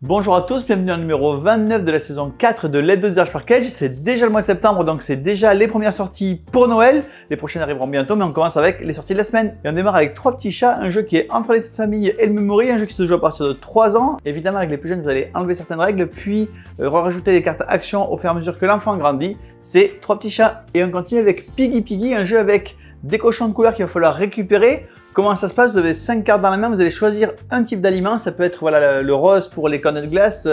Bonjour à tous, bienvenue dans le numéro 29 de la saison 4 de Let's Do Zero Package. C'est déjà le mois de septembre, donc c'est déjà les premières sorties pour Noël. Les prochaines arriveront bientôt, mais on commence avec les sorties de la semaine. Et on démarre avec Trois Petits Chats, un jeu qui est entre les familles et le memory, un jeu qui se joue à partir de 3 ans. Évidemment, avec les plus jeunes, vous allez enlever certaines règles, puis rajouter des cartes action au fur et à mesure que l'enfant grandit. C'est Trois Petits Chats. Et on continue avec Piggy Piggy, un jeu avec des cochons de couleur qu'il va falloir récupérer. Comment ça se passe? Vous avez 5 cartes dans la main, vous allez choisir un type d'aliment, ça peut être voilà, le rose pour les cornets de glace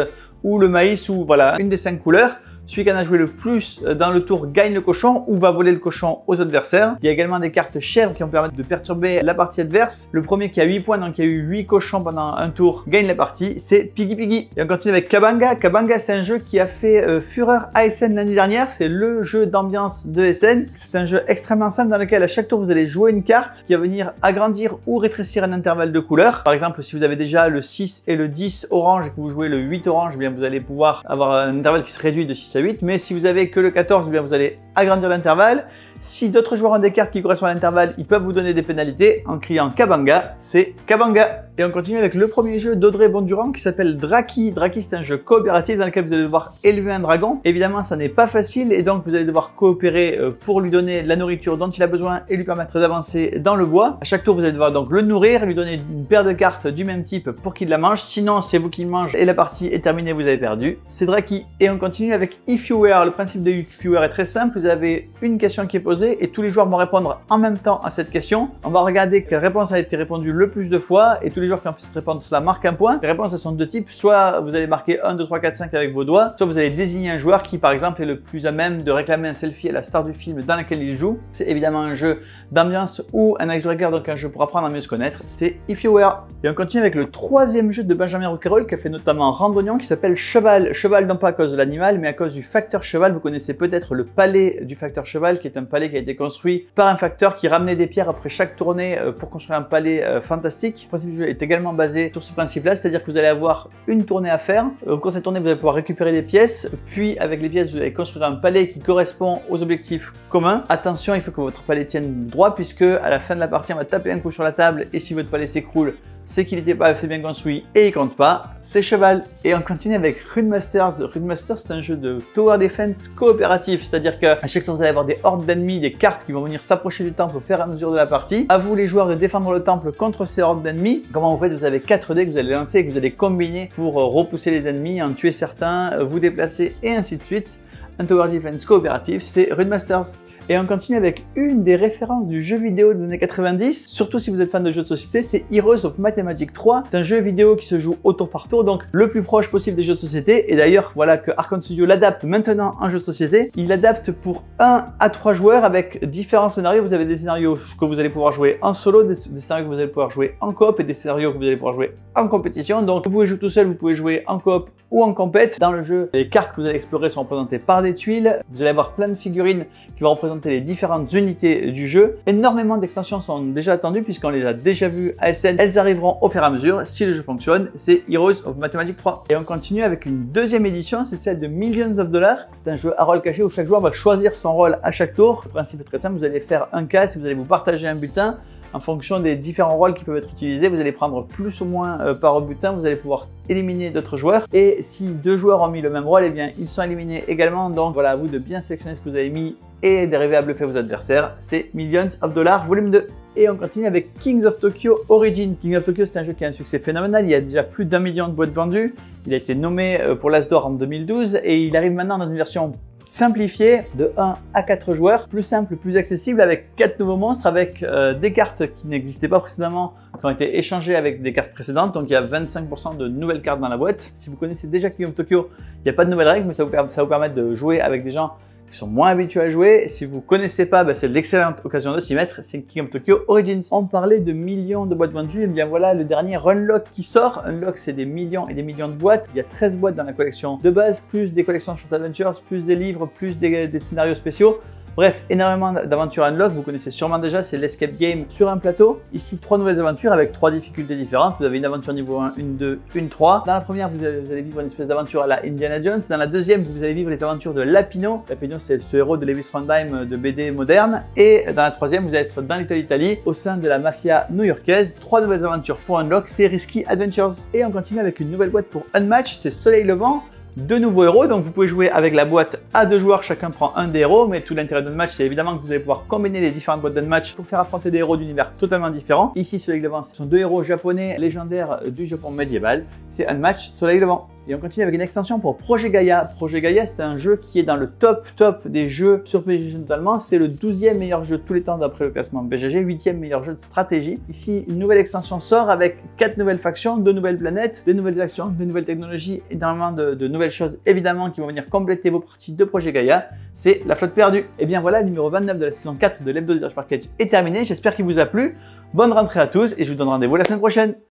ou le maïs ou voilà une des 5 couleurs. Celui qui en a joué le plus dans le tour gagne le cochon ou va voler le cochon aux adversaires. Il y a également des cartes chèvres qui vont permettre de perturber la partie adverse. Le premier qui a 8 points, donc il y a eu 8 cochons pendant un tour, gagne la partie, c'est Piggy Piggy. Et on continue avec Kabanga. Kabanga, c'est un jeu qui a fait fureur à SN l'année dernière. C'est le jeu d'ambiance de SN. C'est un jeu extrêmement simple dans lequel à chaque tour vous allez jouer une carte qui va venir agrandir ou rétrécir un intervalle de couleurs. Par exemple, si vous avez déjà le 6 et le 10 orange et que vous jouez le 8 orange, eh bien vous allez pouvoir avoir un intervalle qui se réduit de 6 à 8. Mais si vous avez que le 14, eh bien vous allez agrandir l'intervalle. Si d'autres joueurs ont des cartes qui correspondent à l'intervalle, ils peuvent vous donner des pénalités en criant Kabanga, c'est Kabanga. Et on continue avec le premier jeu d'Audrey Bondurant qui s'appelle Draki. Draki, c'est un jeu coopératif dans lequel vous allez devoir élever un dragon. Évidemment, ça n'est pas facile et donc vous allez devoir coopérer pour lui donner la nourriture dont il a besoin et lui permettre d'avancer dans le bois. À chaque tour, vous allez devoir donc le nourrir, lui donner une paire de cartes du même type pour qu'il la mange. Sinon, c'est vous qui le mangez et la partie est terminée, vous avez perdu. C'est Draki. Et on continue avec If You Were. Le principe de If You Were est très simple. Vous avez une question qui est posée et tous les joueurs vont répondre en même temps à cette question. On va regarder quelle réponse a été répondue le plus de fois et tous les joueurs qui ont fait cette réponse cela marquent un point. Les réponses elles sont de deux types. Soit vous allez marquer 1, 2, 3, 4, 5 avec vos doigts, soit vous allez désigner un joueur qui par exemple est le plus à même de réclamer un selfie à la star du film dans lequel il joue. C'est évidemment un jeu d'ambiance ou un icebreaker, donc un jeu pour apprendre à mieux se connaître. C'est If You Were. Et on continue avec le troisième jeu de Benjamin Rouquayrol qui a fait notamment Randonnion qui s'appelle Cheval. Cheval non pas à cause de l'animal mais à cause du facteur cheval. Vous connaissez peut-être le palais du facteur cheval qui est un palais qui a été construit par un facteur qui ramenait des pierres après chaque tournée pour construire un palais fantastique. Le principe du jeu est également basé sur ce principe-là, c'est-à-dire que vous allez avoir une tournée à faire. Au cours de cette tournée, vous allez pouvoir récupérer des pièces, puis avec les pièces, vous allez construire un palais qui correspond aux objectifs communs. Attention, il faut que votre palais tienne droit puisque à la fin de la partie, on va taper un coup sur la table et si votre palais s'écroule, c'est qu'il n'était pas assez bien construit et il compte pas, c'est cheval. Et on continue avec Runmasters. Runmasters, c'est un jeu de tower defense coopératif, c'est-à-dire qu'à chaque fois vous allez avoir des hordes d'ennemis, des cartes qui vont venir s'approcher du temple au fur et à mesure de la partie. À vous les joueurs de défendre le temple contre ces hordes d'ennemis. Comment vous faites? Vous avez 4 dés que vous allez lancer et que vous allez combiner pour repousser les ennemis, en tuer certains, vous déplacer et ainsi de suite. Un tower defense coopératif, c'est Runmasters. Et on continue avec une des références du jeu vidéo des années 90, surtout si vous êtes fan de jeux de société, c'est Heroes of Might and Magic 3. C'est un jeu vidéo qui se joue au tour par tour, donc le plus proche possible des jeux de société. Et d'ailleurs, voilà que Arkane Studio l'adapte maintenant en jeu de société. Il l'adapte pour 1 à 3 joueurs avec différents scénarios. Vous avez des scénarios que vous allez pouvoir jouer en solo, des scénarios que vous allez pouvoir jouer en coop et des scénarios que vous allez pouvoir jouer en compétition. Donc vous pouvez jouer tout seul, vous pouvez jouer en coop ou en compète. Dans le jeu, les cartes que vous allez explorer sont représentées par des tuiles. Vous allez avoir plein de figurines qui vont représenter les différentes unités du jeu. Énormément d'extensions sont déjà attendues puisqu'on les a déjà vues à SN. Elles arriveront au fur et à mesure si le jeu fonctionne. C'est Heroes of Might and Magic 3. Et on continue avec une deuxième édition, c'est celle de Millions of Dollars. C'est un jeu à rôle caché où chaque joueur va choisir son rôle à chaque tour. Le principe est très simple, vous allez faire un casse et vous allez vous partager un butin. En fonction des différents rôles qui peuvent être utilisés, vous allez prendre plus ou moins par butin, vous allez pouvoir éliminer d'autres joueurs. Et si 2 joueurs ont mis le même rôle, eh bien ils sont éliminés également. Donc voilà, à vous de bien sélectionner ce que vous avez mis et d'arriver à bluffer vos adversaires. C'est Millions of Dollars volume 2. Et on continue avec Kings of Tokyo Origin. Kings of Tokyo, c'est un jeu qui a un succès phénoménal. Il y a déjà plus d'1 million de boîtes vendues. Il a été nommé pour l'As d'Or en 2012 et il arrive maintenant dans une version simplifié de 1 à 4 joueurs, plus simple, plus accessible avec 4 nouveaux monstres, avec des cartes qui n'existaient pas précédemment, qui ont été échangées avec des cartes précédentes, donc il y a 25% de nouvelles cartes dans la boîte. Si vous connaissez déjà King of Tokyo, il n'y a pas de nouvelles règles, mais ça vous permet de jouer avec des gens qui sont moins habitués à jouer. Et si vous ne connaissez pas, c'est l'excellente occasion de s'y mettre, c'est King of Tokyo Origins. On parlait de millions de boîtes vendues, et bien voilà le dernier Unlock qui sort. Unlock, c'est des millions et des millions de boîtes. Il y a 13 boîtes dans la collection de base, plus des collections Short Adventures, plus des livres, plus des scénarios spéciaux. Bref, énormément d'aventures unlock, vous connaissez sûrement déjà, c'est l'escape game sur un plateau. Ici, 3 nouvelles aventures avec 3 difficultés différentes. Vous avez une aventure niveau 1, une 2, une 3. Dans la première, vous allez vivre une espèce d'aventure à la Indiana Jones. Dans la deuxième, vous allez vivre les aventures de Lapino. Lapino, c'est ce héros de Lewis Trondheim de BD moderne. Et dans la troisième, vous allez être dans Little Italy, au sein de la mafia new-yorkaise. 3 nouvelles aventures pour unlock, c'est Risky Adventures. Et on continue avec une nouvelle boîte pour Unmatch, c'est Soleil Levant. 2 nouveaux héros, donc vous pouvez jouer avec la boîte à 2 joueurs, chacun prend un des héros, mais tout l'intérêt d'Unmatch, c'est évidemment que vous allez pouvoir combiner les différentes boîtes d'Unmatch pour faire affronter des héros d'univers totalement différents. Ici, Soleil Levant, ce sont 2 héros japonais légendaires du Japon médiéval, c'est Unmatch Soleil Levant. Et on continue avec une extension pour Projet Gaia. Projet Gaia, c'est un jeu qui est dans le top des jeux sur BGG totalement. C'est le 12e meilleur jeu de tous les temps d'après le classement BGG, 8e meilleur jeu de stratégie. Ici, une nouvelle extension sort avec 4 nouvelles factions, 2 nouvelles planètes, des nouvelles actions, des nouvelles technologies, énormément de nouvelles choses évidemment qui vont venir compléter vos parties de Projet Gaia. C'est la flotte perdue. Et bien voilà, le numéro 29 de la saison 4 de l'Hebdo des Dirge Package est terminé. J'espère qu'il vous a plu. Bonne rentrée à tous et je vous donne rendez-vous la semaine prochaine.